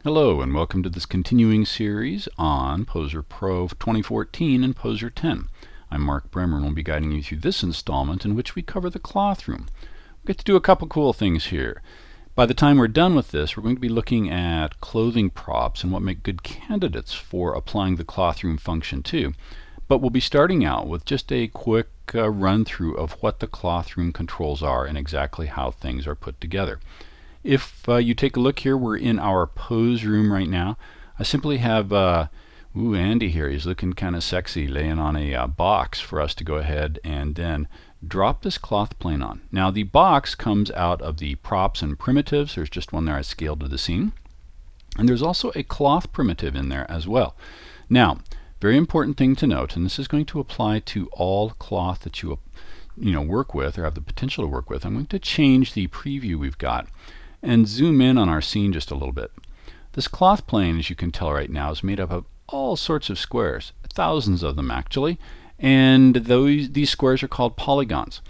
Hello and welcome to this continuing series on POSER Pro 2014 and POSER 10. I'm Mark Bremer and we'll be guiding you through this installment in which we cover the cloth room. We get to do a couple cool things here. By the time we're done with this, we're going to be looking at clothing props and what make good candidates for applying the cloth room function to. But we'll be starting out with just a quick run through of what the cloth room controls are and exactly how things are put together. If you take a look here, we're in our pose room right now. I simply have Andy here. He's looking kind of sexy, laying on a box for us to go ahead and then drop this cloth plane on. Now the box comes out of the props and primitives. There's just one there I scaled to the scene. And there's also a cloth primitive in there as well. Now, very important thing to note, and this is going to apply to all cloth that you work with or have the potential to work with. I'm going to change the preview we've got and zoom in on our scene just a little bit. This cloth plane, as you can tell right now, is made up of all sorts of squares, thousands of them actually, and these squares are called polygons.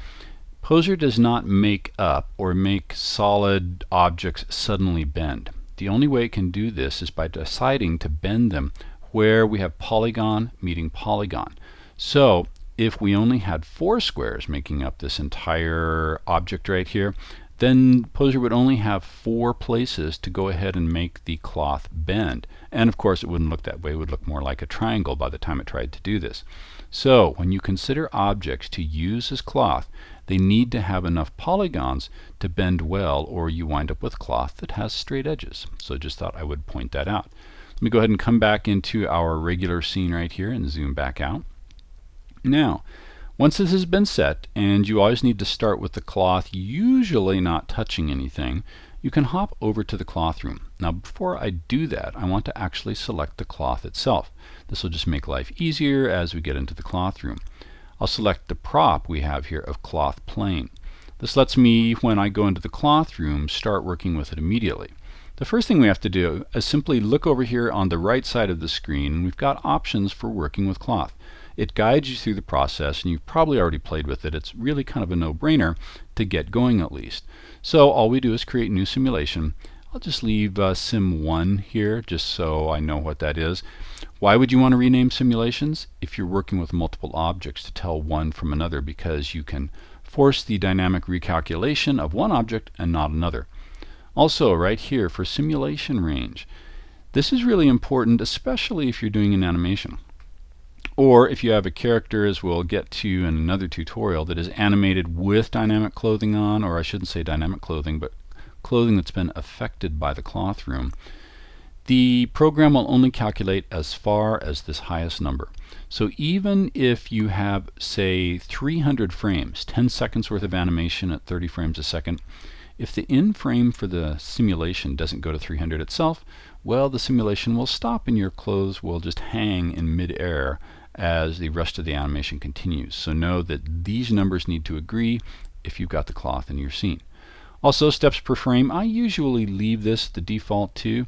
POSER does not make up or make solid objects suddenly bend. The only way it can do this is by deciding to bend them where we have polygon meeting polygon. So if we only had 4 squares making up this entire object right here, then POSER would only have 4 places to go ahead and make the cloth bend. And of course it wouldn't look that way, it would look more like a triangle by the time it tried to do this. So when you consider objects to use as cloth, they need to have enough polygons to bend well, or you wind up with cloth that has straight edges. So just thought I would point that out. Let me go ahead and come back into our regular scene right here and zoom back out. Now, once this has been set, and you always need to start with the cloth usually not touching anything, you can hop over to the cloth room. Now before I do that, I want to actually select the cloth itself. This will just make life easier as we get into the cloth room. I'll select the prop we have here of cloth plane. This lets me, when I go into the cloth room, start working with it immediately. The first thing we have to do is simply look over here on the right side of the screen, and we've got options for working with cloth. It guides you through the process, and you've probably already played with it. It's really kind of a no-brainer to get going at least. So all we do is create new simulation. I'll just leave Sim 1 here just so I know what that is. Why would you want to rename simulations? If you're working with multiple objects, to tell one from another, because you can force the dynamic recalculation of one object and not another. Also right here for simulation range, this is really important, especially if you're doing an animation. Or if you have a character, as we'll get to in another tutorial, that is animated with dynamic clothing on, or I shouldn't say dynamic clothing, but clothing that's been affected by the cloth room, the program will only calculate as far as this highest number. So even if you have, say, 300 frames, 10 seconds worth of animation at 30 frames a second, if the in frame for the simulation doesn't go to 300 itself, well, the simulation will stop and your clothes will just hang in mid-air as the rest of the animation continues. So know that these numbers need to agree if you've got the cloth in your scene. Also, steps per frame, I usually leave this the default to.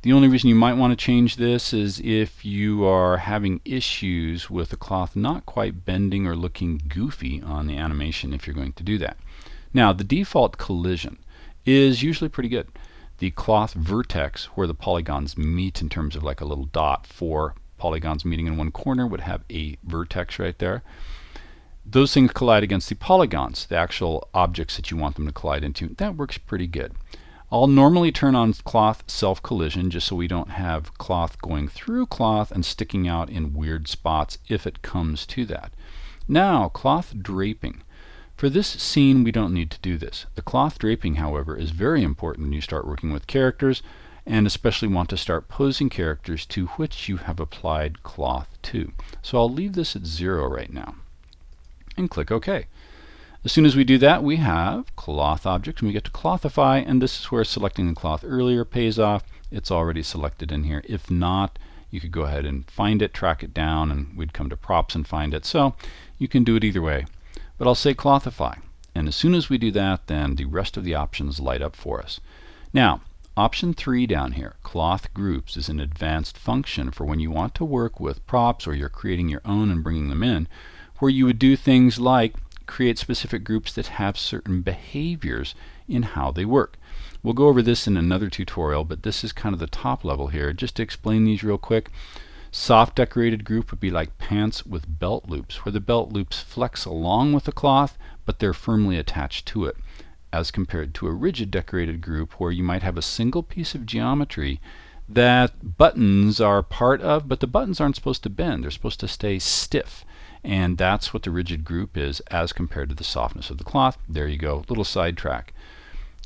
The only reason you might want to change this is if you are having issues with the cloth not quite bending or looking goofy on the animation if you're going to do that. Now, the default collision is usually pretty good. The cloth vertex, where the polygons meet in terms of like a little dot, 4 polygons meeting in one corner, would have a vertex right there. Those things collide against the polygons, the actual objects that you want them to collide into. That works pretty good. I'll normally turn on cloth self-collision just so we don't have cloth going through cloth and sticking out in weird spots if it comes to that. Now, cloth draping. For this scene, we don't need to do this. The cloth draping, however, is very important when you start working with characters, and especially want to start posing characters to which you have applied cloth to. So I'll leave this at 0 right now and click OK. As soon as we do that, we have cloth objects, and we get to clothify, and this is where selecting the cloth earlier pays off. It's already selected in here. If not, you could go ahead and find it, track it down, and we'd come to props and find it. So you can do it either way. But I'll say clothify, and as soon as we do that, then the rest of the options light up for us. Now, option 3 down here, cloth groups, is an advanced function for when you want to work with props or you're creating your own and bringing them in, where you would do things like create specific groups that have certain behaviors in how they work. We'll go over this in another tutorial, but this is kind of the top level here. Just to explain these real quick, soft decorated group would be like pants with belt loops, where the belt loops flex along with the cloth, but they're firmly attached to it, as compared to a rigid decorated group where you might have a single piece of geometry that buttons are part of, but the buttons aren't supposed to bend. They're supposed to stay stiff. And that's what the rigid group is as compared to the softness of the cloth. There you go, little sidetrack.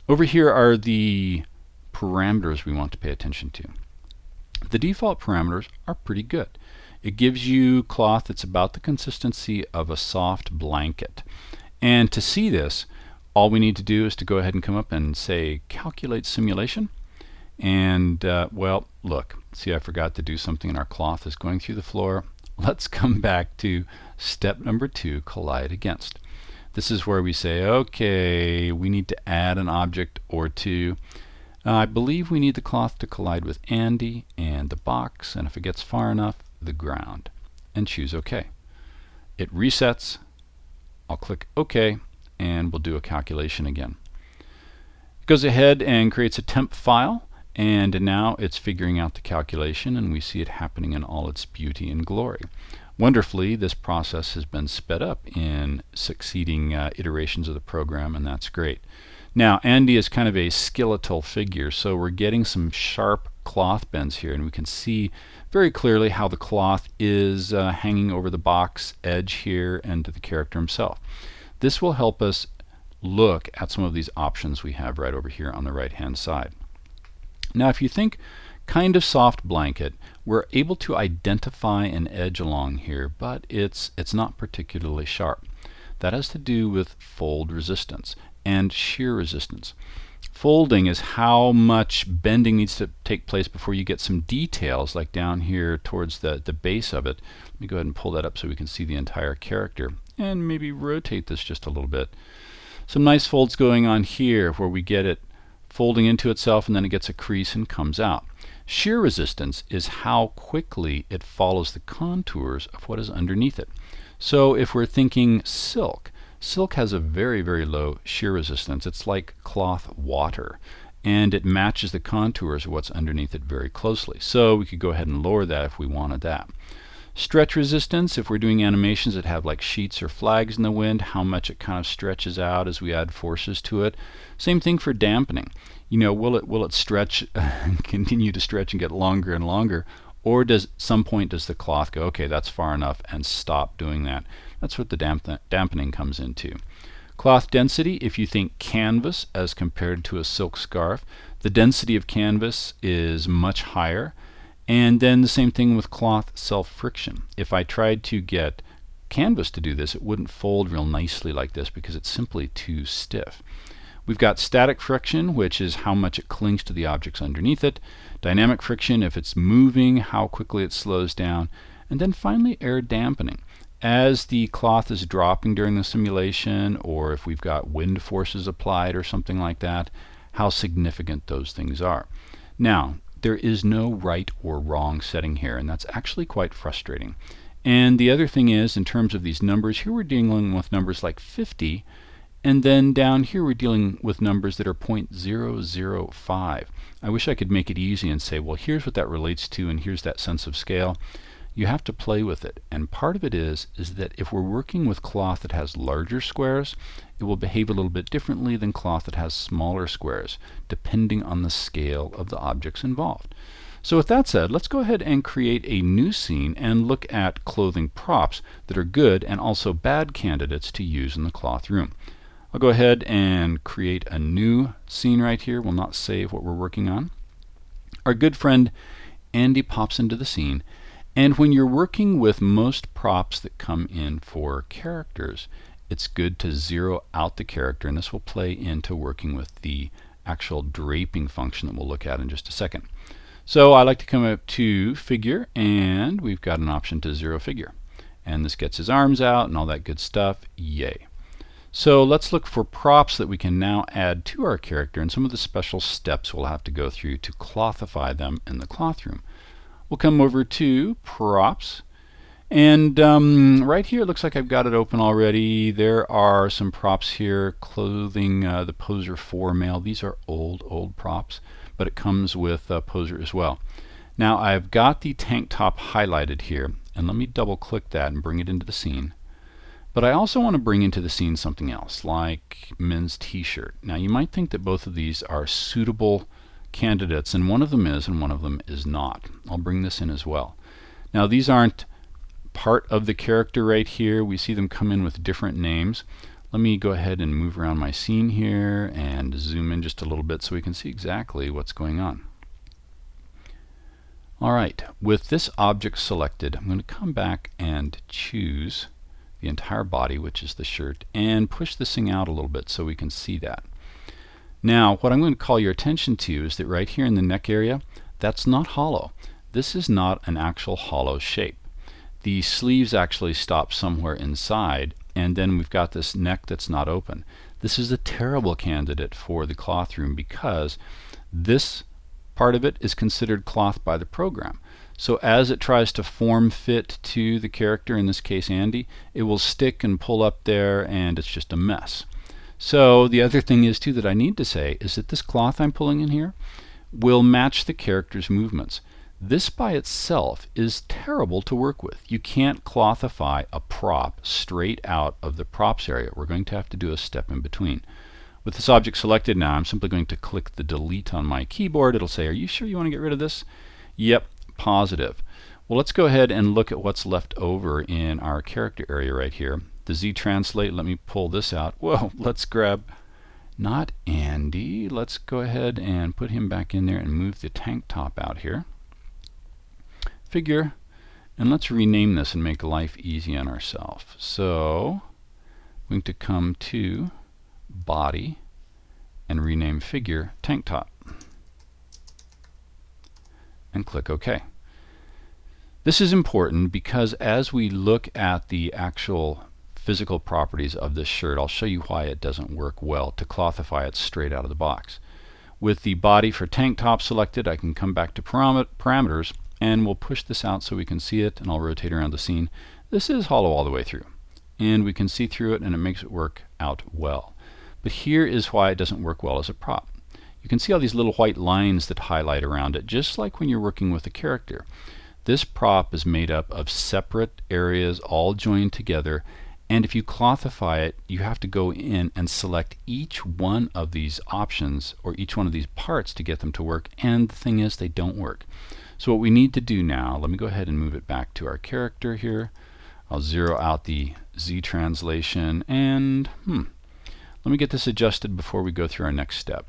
Over here are the parameters we want to pay attention to. The default parameters are pretty good. It gives you cloth that's about the consistency of a soft blanket. And to see this, all we need to do is to go ahead and come up and say calculate simulation. And well, look, see, I forgot to do something, and our cloth is going through the floor. Let's come back to step number 2, collide against. This is where we say, okay, we need to add an object or two. I believe we need the cloth to collide with Andy and the box, and if it gets far enough, the ground, and choose OK. It resets. I'll click OK, and we'll do a calculation again. It goes ahead and creates a temp file. And now it's figuring out the calculation, and we see it happening in all its beauty and glory. Wonderfully, this process has been sped up in succeeding iterations of the program, and that's great. Now, Andy is kind of a skeletal figure, so we're getting some sharp cloth bends here, and we can see very clearly how the cloth is hanging over the box edge here and to the character himself. This will help us look at some of these options we have right over here on the right-hand side. Now, if you think kind of soft blanket, we're able to identify an edge along here, but it's not particularly sharp. That has to do with fold resistance and shear resistance. Folding is how much bending needs to take place before you get some details, like down here towards the base of it. Let me go ahead and pull that up so we can see the entire character, and maybe rotate this just a little bit. Some nice folds going on here where we get it folding into itself, and then it gets a crease and comes out. Shear resistance is how quickly it follows the contours of what is underneath it. So if we're thinking silk, silk has a very, very low shear resistance. It's like cloth water, and it matches the contours of what's underneath it very closely. So we could go ahead and lower that if we wanted that. Stretch resistance, if we're doing animations that have like sheets or flags in the wind, how much it kind of stretches out as we add forces to it. Same thing for dampening. You know, will it stretch and continue to stretch and get longer and longer, or does at some point does the cloth go, okay, that's far enough, and stop doing that? That's what the dampening comes into. Cloth density, if you think canvas as compared to a silk scarf, the density of canvas is much higher. And then the same thing with cloth self-friction. If I tried to get canvas to do this, it wouldn't fold real nicely like this because it's simply too stiff. We've got static friction, which is how much it clings to the objects underneath it. Dynamic friction, if it's moving, how quickly it slows down. And then finally, air dampening. As the cloth is dropping during the simulation, or if we've got wind forces applied or something like that, how significant those things are. Now, there is no right or wrong setting here, and that's actually quite frustrating. And the other thing is, in terms of these numbers, here we're dealing with numbers like 50, and then down here we're dealing with numbers that are 0.005. I wish I could make it easy and say, well, here's what that relates to, and here's that sense of scale. You have to play with it, and part of it is that if we're working with cloth that has larger squares, it will behave a little bit differently than cloth that has smaller squares, depending on the scale of the objects involved. So with that said, let's go ahead and create a new scene and look at clothing props that are good and also bad candidates to use in the cloth room. I'll go ahead and create a new scene right here. We'll not save what we're working on. Our good friend Andy pops into the scene. And when you're working with most props that come in for characters, it's good to zero out the character, and this will play into working with the actual draping function that we'll look at in just a second. So I like to come up to figure, and we've got an option to zero figure. And this gets his arms out and all that good stuff. Yay. So let's look for props that we can now add to our character, and some of the special steps we'll have to go through to clothify them in the cloth room. We'll come over to props, And right here, it looks like I've got it open already. There are some props here, clothing the POSER 4 male. These are old props, but it comes with POSER as well. Now I've got the tank top highlighted here, and let me double click that and bring it into the scene. But I also want to bring into the scene something else, like men's t-shirt. Now you might think that both of these are suitable candidates, and one of them is and one of them is not. I'll bring this in as well. Now these aren't part of the character right here. We see them come in with different names. Let me go ahead and move around my scene here and zoom in just a little bit so we can see exactly what's going on. Alright, with this object selected, I'm going to come back and choose the entire body, which is the shirt, and push this thing out a little bit so we can see that. Now, what I'm going to call your attention to is that right here in the neck area, that's not hollow. This is not an actual hollow shape. The sleeves actually stop somewhere inside, and then we've got this neck that's not open. This is a terrible candidate for the cloth room because this part of it is considered cloth by the program. So as it tries to form fit to the character, in this case Andy, it will stick and pull up there, and it's just a mess. So the other thing is too that I need to say is that this cloth I'm pulling in here will match the character's movements. This by itself is terrible to work with. You can't clothify a prop straight out of the props area. We're going to have to do a step in between. With this object selected now, I'm simply going to click the delete on my keyboard. It'll say, are you sure you want to get rid of this? Yep, positive. Well, let's go ahead and look at what's left over in our character area right here. The Z translate, let me pull this out. Whoa, let's grab, not Andy. Let's go ahead and put him back in there and move the tank top out here. Figure, and let's rename this and make life easy on ourselves. So, I'm going to come to body and rename figure tank top and click OK. This is important because as we look at the actual physical properties of this shirt, I'll show you why it doesn't work well to clothify it straight out of the box. With the body for tank top selected, I can come back to parameters and we'll push this out so we can see it, and I'll rotate around the scene. This is hollow all the way through, and we can see through it, and it makes it work out well. But here is why it doesn't work well as a prop. You can see all these little white lines that highlight around it, just like when you're working with a character. This prop is made up of separate areas all joined together, and if you clothify it, you have to go in and select each one of these options or each one of these parts to get them to work, and the thing is, they don't work. So what we need to do now, let me go ahead and move it back to our character here. I'll zero out the Z translation, and let me get this adjusted before we go through our next step.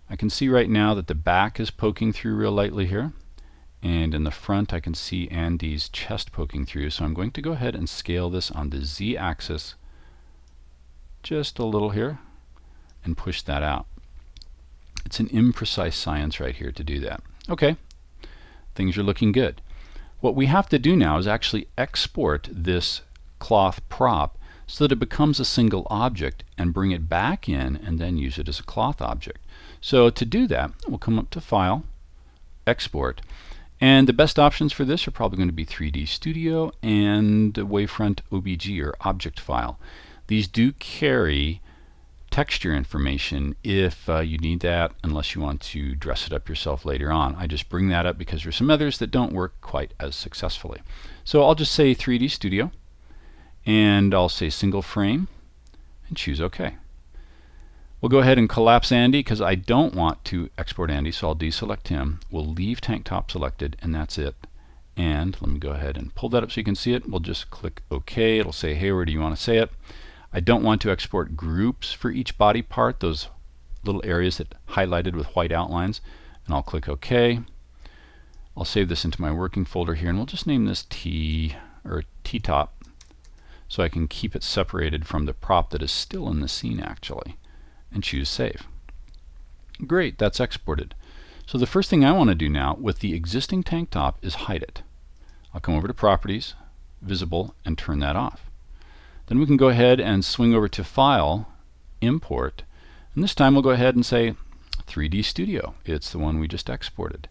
I can see right now that the back is poking through real lightly here, and in the front I can see Andy's chest poking through, so I'm going to go ahead and scale this on the Z axis just a little here and push that out. It's an imprecise science right here to do that. Okay, things are looking good. What we have to do now is actually export this cloth prop so that it becomes a single object and bring it back in and then use it as a cloth object. So to do that, we'll come up to File, Export, and the best options for this are probably going to be 3D Studio and Wavefront OBJ or object file. These do carry texture information if you need that, unless you want to dress it up yourself later on. I just bring that up because there's some others that don't work quite as successfully. So I'll just say 3D Studio, and I'll say single frame and choose OK. We'll go ahead and collapse Andy because I don't want to export Andy, so I'll deselect him. We'll leave tank top selected, and that's it. And let me go ahead and pull that up so you can see it. We'll just click OK. It'll say, hey, where do you want to say it? I don't want to export groups for each body part, those little areas that highlighted with white outlines, and I'll click OK. I'll save this into my working folder here, and we'll just name this T or T-top so I can keep it separated from the prop that is still in the scene actually, and choose Save. Great, that's exported. So the first thing I want to do now with the existing tank top is hide it. I'll come over to Properties, Visible, and turn that off. Then we can go ahead and swing over to File, Import, and this time we'll go ahead and say 3D Studio. It's the one we just exported.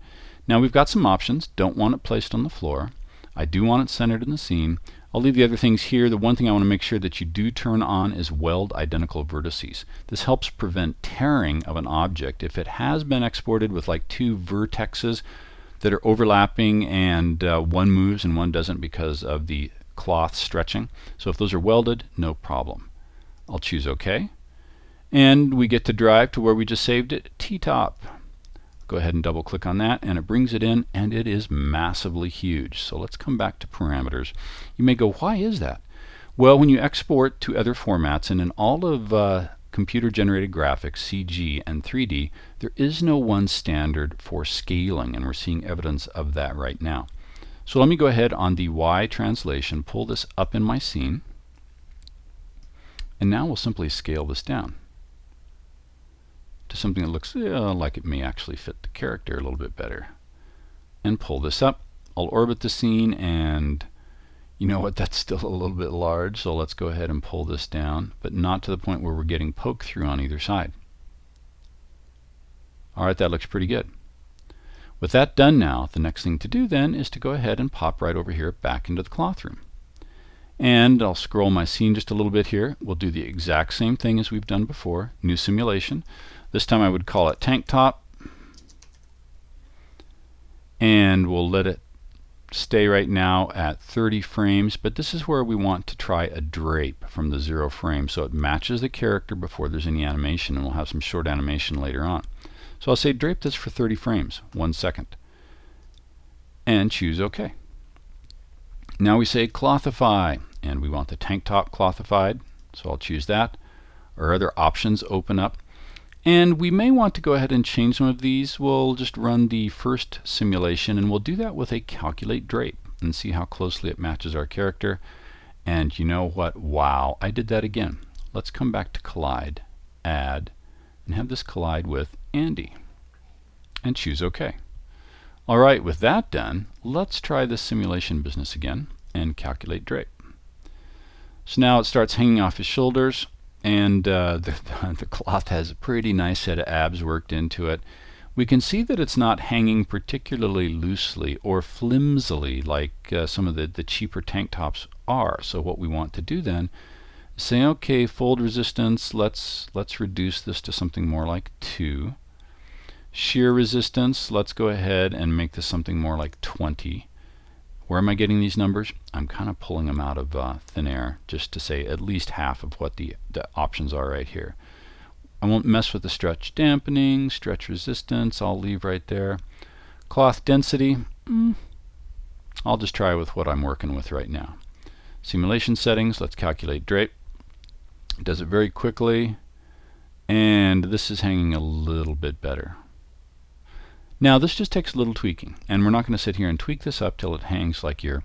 Now we've got some options. Don't want it placed on the floor. I do want it centered in the scene. I'll leave the other things here. The one thing I want to make sure that you do turn on is weld identical vertices. This helps prevent tearing of an object if it has been exported with like two vertexes that are overlapping and one moves and one doesn't because of the cloth stretching. So if those are welded, no problem. I'll choose OK. And we get to drive to where we just saved it, T-top. Go ahead and double click on that and it brings it in, and it is massively huge. So let's come back to parameters. You may go, why is that? Well, when you export to other formats, and in all of computer generated graphics, CG and 3D, there is no one standard for scaling, and we're seeing evidence of that right now. So let me go ahead on the Y translation, pull this up in my scene, and now we'll simply scale this down to something that looks like it may actually fit the character a little bit better. And pull this up. I'll orbit the scene, and you know what, that's still a little bit large, so let's go ahead and pull this down, but not to the point where we're getting poke through on either side. Alright, that looks pretty good. With that done now, the next thing to do then is to go ahead and pop right over here back into the cloth room. And I'll scroll my scene just a little bit here. We'll do the exact same thing as we've done before. New simulation. This time I would call it tank top. And we'll let it stay right now at 30 frames, but this is where we want to try a drape from the 0 frame so it matches the character before there's any animation, and we'll have some short animation later on. So I'll say drape this for 30 frames, 1 second, and choose OK. Now we say clothify, and we want the tank top clothified, so I'll choose that. Our other options open up. And we may want to go ahead and change some of these. We'll just run the first simulation, and we'll do that with a calculate drape and see how closely it matches our character. And you know what? Wow, I did that again. Let's come back to collide, add, and have this collide with Andy. And choose OK. Alright, with that done, let's try this simulation business again and calculate drape. So now it starts hanging off his shoulders. And the cloth has a pretty nice set of abs worked into it. We can see that it's not hanging particularly loosely or flimsily like some of the cheaper tank tops are. So what we want to do then is say, okay, fold resistance, let's reduce this to something more like 2. Shear resistance, let's go ahead and make this something more like 20. Where am I getting these numbers? I'm kind of pulling them out of thin air just to say at least half of what the options are right here. I won't mess with the stretch dampening, stretch resistance, I'll leave right there. Cloth density, I'll just try with what I'm working with right now. Simulation settings, let's calculate drape. It does it very quickly, and this is hanging a little bit better. Now this just takes a little tweaking, and we're not going to sit here and tweak this up till it hangs like your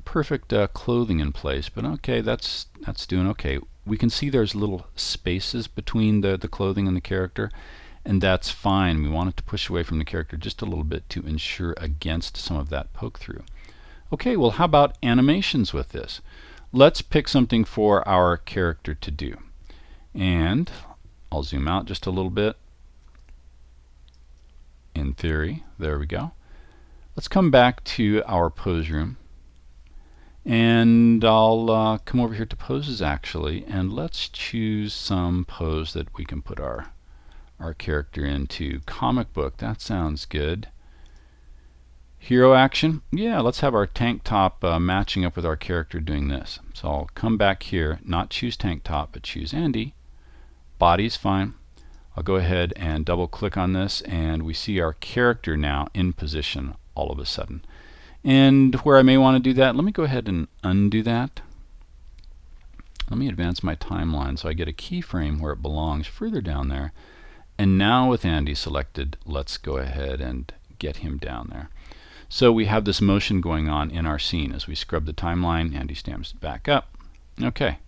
perfect clothing in place, but okay, that's doing okay. We can see there's little spaces between the clothing and the character, and that's fine. We want it to push away from the character just a little bit to ensure against some of that poke through. Okay, well, how about animations with this? Let's pick something for our character to do, and I'll zoom out just a little bit. In theory, there we go. Let's come back to our pose room, and I'll come over here to poses actually, and let's choose some pose that we can put our character into. Comic book, that sounds good. Hero action, yeah, let's have our tank top matching up with our character doing this. So I'll come back here, not choose tank top, but choose Andy. Body's fine. I'll go ahead and double click on this, and we see our character now in position all of a sudden. And where I may want to do that, let me go ahead and undo that. Let me advance my timeline so I get a keyframe where it belongs further down there. And now with Andy selected, let's go ahead and get him down there. So we have this motion going on in our scene as we scrub the timeline. Andy stamps it back up. Okay.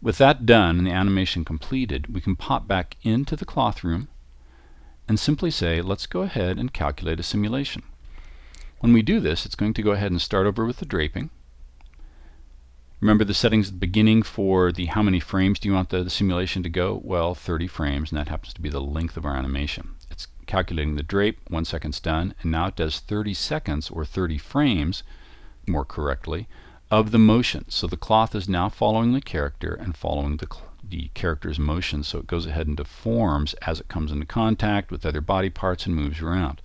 With that done and the animation completed, we can pop back into the cloth room and simply say, let's go ahead and calculate a simulation. When we do this, it's going to go ahead and start over with the draping. Remember the settings at the beginning for the how many frames do you want the simulation to go? Well, 30 frames, and that happens to be the length of our animation. It's calculating the drape, 1 second's done, and now it does 30 seconds or 30 frames more correctly, of the motion. So the cloth is now following the character and following the character's motion, so it goes ahead and deforms as it comes into contact with other body parts and moves around.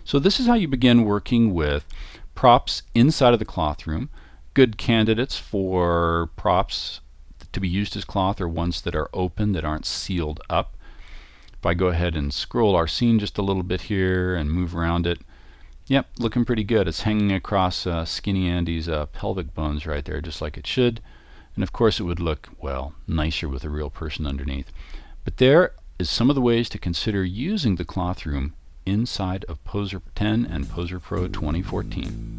So this is how you begin working with props inside of the cloth room. Good candidates for props to be used as cloth are ones that are open, that aren't sealed up. If I go ahead and scroll our scene just a little bit here and move around it, yep, looking pretty good. It's hanging across Skinny Andy's pelvic bones right there, just like it should. And of course it would look, well, nicer with a real person underneath. But there is some of the ways to consider using the cloth room inside of POSER 10 and POSER Pro 2014.